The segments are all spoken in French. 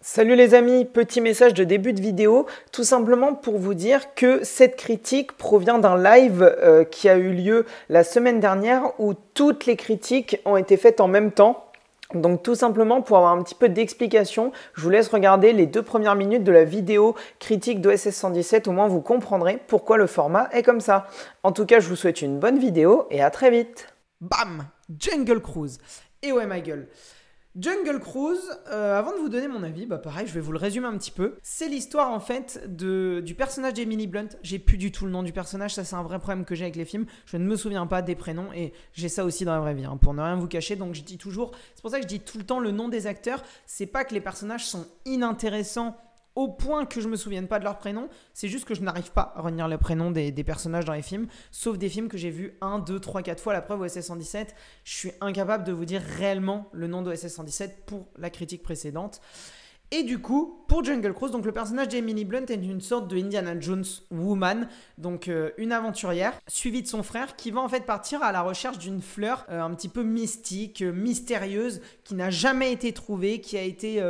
Salut les amis, petit message de début de vidéo, tout simplement pour vous dire que cette critique provient d'un live qui a eu lieu la semaine dernière où toutes les critiques ont été faites en même temps. Donc tout simplement pour avoir un petit peu d'explication, je vous laisse regarder les 2 premières minutes de la vidéo critique d'OSS 117, au moins vous comprendrez pourquoi le format est comme ça. En tout cas, je vous souhaite une bonne vidéo et à très vite. Bam! Jungle Cruise. Et ouais ma gueule. Jungle Cruise, avant de vous donner mon avis, pareil, je vais vous le résumer un petit peu. C'est l'histoire en fait du personnage d'Emily Blunt. J'ai plus du tout le nom du personnage, ça c'est un vrai problème que j'ai avec les films. Je ne me souviens pas des prénoms et j'ai ça aussi dans la vraie vie, hein, pour ne rien vous cacher. Donc je dis toujours, c'est pour ça que je dis tout le temps le nom des acteurs. C'est pas que les personnages sont inintéressants au point que je me souvienne pas de leur prénom, c'est juste que je n'arrive pas à retenir le prénom des personnages dans les films, sauf des films que j'ai vus 1, 2, 3, 4 fois. La preuve, OSS 117, je suis incapable de vous dire réellement le nom d'OSS 117 pour la critique précédente. Et du coup, pour Jungle Cruise, donc le personnage d'Emily Blunt est une sorte de Indiana Jones woman, donc une aventurière, suivie de son frère qui va en fait partir à la recherche d'une fleur un petit peu mystique, mystérieuse, qui n'a jamais été trouvée, qui a été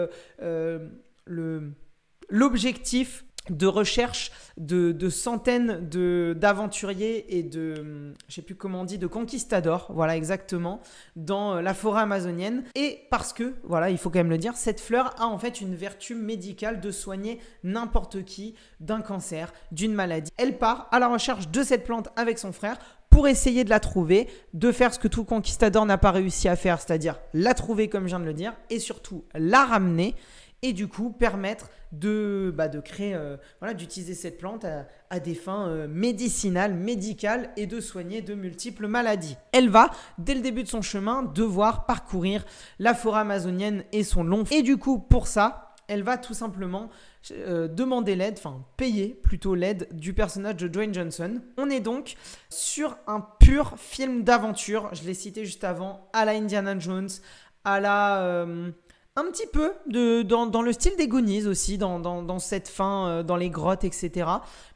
l'objectif de recherche de centaines d'aventuriers et je sais plus comment on dit, de conquistadors, voilà exactement, dans la forêt amazonienne. Et parce que, voilà, il faut quand même le dire, cette fleur a en fait une vertu médicale de soigner n'importe qui d'un cancer, d'une maladie. Elle part à la recherche de cette plante avec son frère pour essayer de la trouver, de faire ce que tout conquistador n'a pas réussi à faire, c'est-à-dire la trouver comme je viens de le dire, et surtout la ramener. Et du coup permettre de créer, d'utiliser cette plante à des fins médicinales, médicales et de soigner de multiples maladies. Elle va, dès le début de son chemin, devoir parcourir la forêt amazonienne et son long. Et du coup, pour ça, elle va tout simplement demander l'aide, payer plutôt l'aide du personnage de Dwayne Johnson. On est donc sur un pur film d'aventure, je l'ai cité juste avant, à la Indiana Jones, à la... un petit peu dans le style des Goonies aussi, dans cette fin, dans les grottes, etc.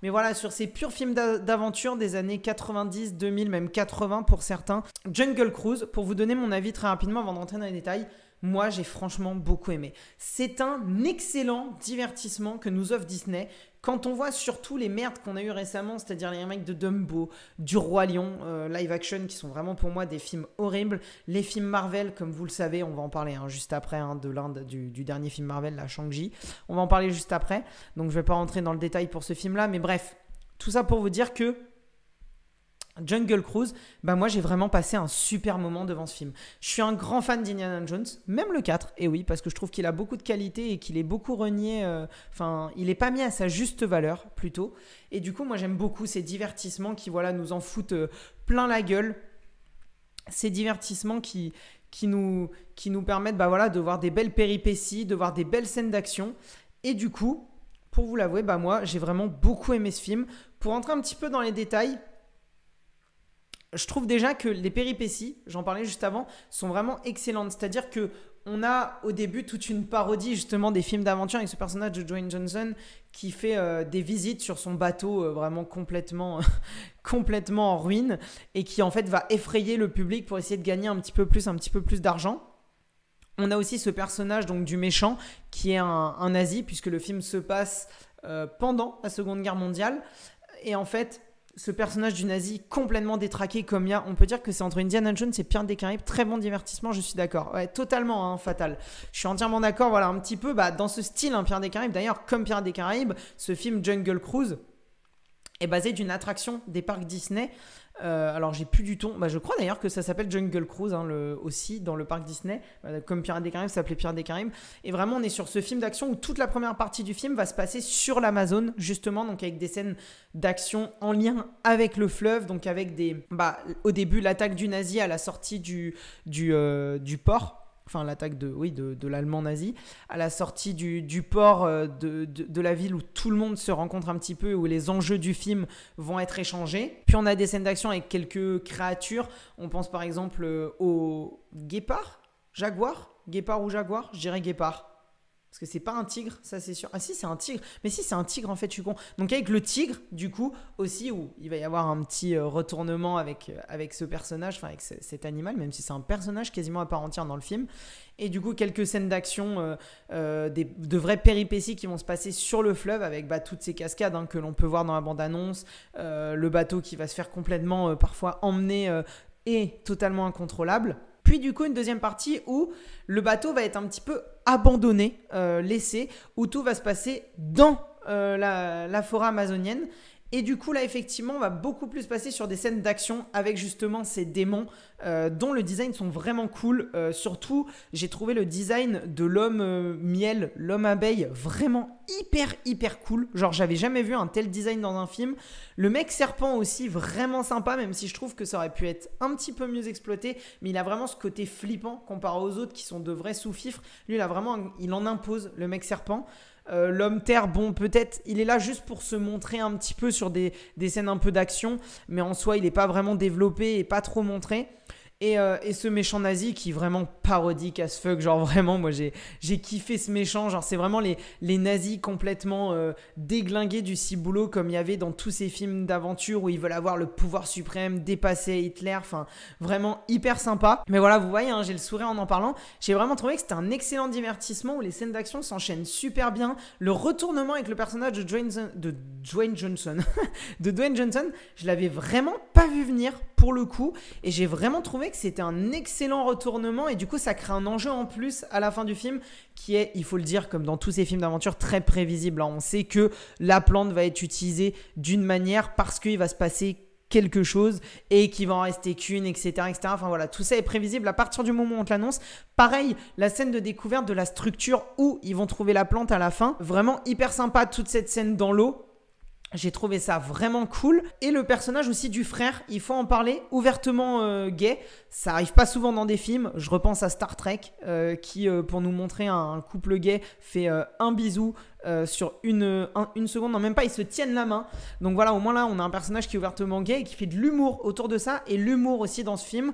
Mais voilà, sur ces purs films d'aventure des années 90, 2000, même 80 pour certains. Jungle Cruise, pour vous donner mon avis très rapidement avant de rentrer dans les détails, moi j'ai franchement beaucoup aimé. C'est un excellent divertissement que nous offre Disney. Quand on voit surtout les merdes qu'on a eu récemment, c'est-à-dire les remakes de Dumbo, du Roi Lion, live action, qui sont vraiment pour moi des films horribles. Les films Marvel, comme vous le savez, on va en parler juste après, du dernier film Marvel, la Shang-Chi. On va en parler juste après, donc je ne vais pas rentrer dans le détail pour ce film-là. Mais bref, tout ça pour vous dire que Jungle Cruise, moi j'ai vraiment passé un super moment devant ce film. Je suis un grand fan d'Indiana Jones, même le 4, et oui, parce que je trouve qu'il a beaucoup de qualité et qu'il est beaucoup renié, il n'est pas mis à sa juste valeur plutôt. Et du coup, moi j'aime beaucoup ces divertissements qui nous en foutent plein la gueule. Ces divertissements qui nous permettent de voir des belles péripéties, de voir des belles scènes d'action. Et du coup, pour vous l'avouer, moi j'ai vraiment beaucoup aimé ce film. Pour rentrer un petit peu dans les détails, je trouve déjà que les péripéties, j'en parlais juste avant, sont vraiment excellentes. C'est-à-dire qu'on a au début toute une parodie justement des films d'aventure avec ce personnage de Dwayne Johnson qui fait des visites sur son bateau vraiment complètement en ruine et qui en fait va effrayer le public pour essayer de gagner un petit peu plus d'argent. On a aussi ce personnage donc du méchant qui est un nazi puisque le film se passe pendant la Seconde Guerre mondiale. Et en fait, ce personnage du nazi complètement détraqué comme il y a, on peut dire que c'est entre Indiana Jones et Pirates des Caraïbes. Très bon divertissement, je suis d'accord. Ouais, totalement, Fatal. Je suis entièrement d'accord, voilà, un petit peu dans ce style, Pirates des Caraïbes. D'ailleurs, comme Pirates des Caraïbes, ce film Jungle Cruise est basé d'une attraction des parcs Disney. Alors j'ai plus du tout, je crois d'ailleurs que ça s'appelle Jungle Cruise aussi dans le parc Disney, comme Pirates des Caraïbes, ça s'appelait Pirates des Caraïbes. Et vraiment on est sur ce film d'action où toute la première partie du film va se passer sur l'Amazone justement, donc avec des scènes d'action en lien avec le fleuve, donc avec au début l'attaque du nazi à la sortie du port. Enfin, l'attaque de l'allemand nazi, à la sortie du port de la ville où tout le monde se rencontre un petit peu, où les enjeux du film vont être échangés. Puis on a des scènes d'action avec quelques créatures. On pense par exemple au guépard ou jaguar, je dirais guépard. Parce que c'est pas un tigre, ça c'est sûr. Ah si, c'est un tigre. Mais si, c'est un tigre en fait, je suis con. Donc avec le tigre, du coup, aussi, où il va y avoir un petit retournement avec ce personnage, enfin avec cet animal, même si c'est un personnage quasiment à part entière dans le film. Et du coup, quelques scènes d'action, de vraies péripéties qui vont se passer sur le fleuve avec toutes ces cascades que l'on peut voir dans la bande-annonce. Le bateau qui va se faire complètement parfois emmener et totalement incontrôlable. Puis du coup, une deuxième partie où le bateau va être un petit peu abandonné, laissé, où tout va se passer dans la forêt amazonienne. Et du coup, là, effectivement, on va beaucoup plus passer sur des scènes d'action avec justement ces démons dont le design sont vraiment cool. Surtout, j'ai trouvé le design de l'homme miel, l'homme abeille, vraiment hyper cool. Genre, j'avais jamais vu un tel design dans un film. Le mec serpent aussi, vraiment sympa, même si je trouve que ça aurait pu être un petit peu mieux exploité. Mais il a vraiment ce côté flippant comparé aux autres qui sont de vrais sous-fifres. Lui, il en impose, le mec serpent. L'homme terre, bon, peut-être il est là juste pour se montrer un petit peu sur des scènes un peu d'action, mais en soi il n'est pas vraiment développé et pas trop montré. Et ce méchant nazi qui est vraiment parodique as fuck, genre vraiment moi j'ai kiffé ce méchant, genre c'est vraiment les nazis complètement déglingués du ciboulot comme il y avait dans tous ces films d'aventure où ils veulent avoir le pouvoir suprême, dépasser Hitler, enfin vraiment hyper sympa. Mais voilà, vous voyez, j'ai le sourire en parlant, j'ai vraiment trouvé que c'était un excellent divertissement où les scènes d'action s'enchaînent super bien. Le retournement avec le personnage de Dwayne Johnson, je l'avais vraiment pas vu venir pour le coup, et j'ai vraiment trouvé que c'était un excellent retournement, et du coup ça crée un enjeu en plus à la fin du film qui est, il faut le dire, comme dans tous ces films d'aventure, très prévisible. On sait que la plante va être utilisée d'une manière parce qu'il va se passer quelque chose et qu'il va en rester qu'une, etc., etc. Enfin voilà, tout ça est prévisible à partir du moment où on te l'annonce. Pareil, la scène de découverte de la structure où ils vont trouver la plante à la fin, vraiment hyper sympa, toute cette scène dans l'eau. J'ai trouvé ça vraiment cool. Et le personnage aussi du frère, il faut en parler, ouvertement gay. Ça arrive pas souvent dans des films. Je repense à Star Trek qui, pour nous montrer un couple gay, fait un bisou sur une seconde. Non, même pas, ils se tiennent la main. Donc voilà, au moins là, on a un personnage qui est ouvertement gay et qui fait de l'humour autour de ça. Et l'humour aussi dans ce film.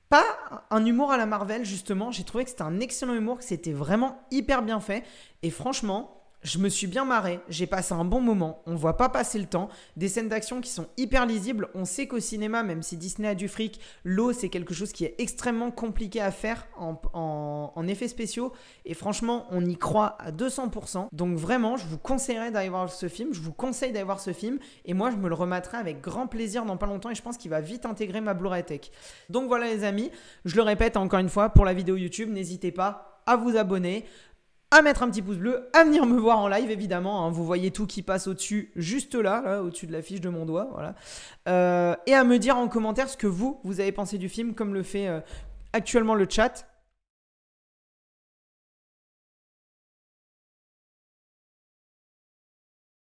Pas un humour à la Marvel, justement. J'ai trouvé que c'était un excellent humour, que c'était vraiment hyper bien fait. Et franchement, je me suis bien marré, j'ai passé un bon moment, on ne voit pas passer le temps, des scènes d'action qui sont hyper lisibles. On sait qu'au cinéma, même si Disney a du fric, l'eau c'est quelque chose qui est extrêmement compliqué à faire en effets spéciaux, et franchement on y croit à 200%. Donc vraiment je vous conseillerais d'aller voir ce film, et moi je me le remettrai avec grand plaisir dans pas longtemps, et je pense qu'il va vite intégrer ma Blu-ray Tech. Donc voilà les amis, je le répète encore une fois, pour la vidéo YouTube, n'hésitez pas à vous abonner, à mettre un petit pouce bleu, à venir me voir en live évidemment, vous voyez tout qui passe au-dessus, juste là au-dessus de la fiche de mon doigt, voilà. Et à me dire en commentaire ce que vous avez pensé du film, comme le fait actuellement le chat.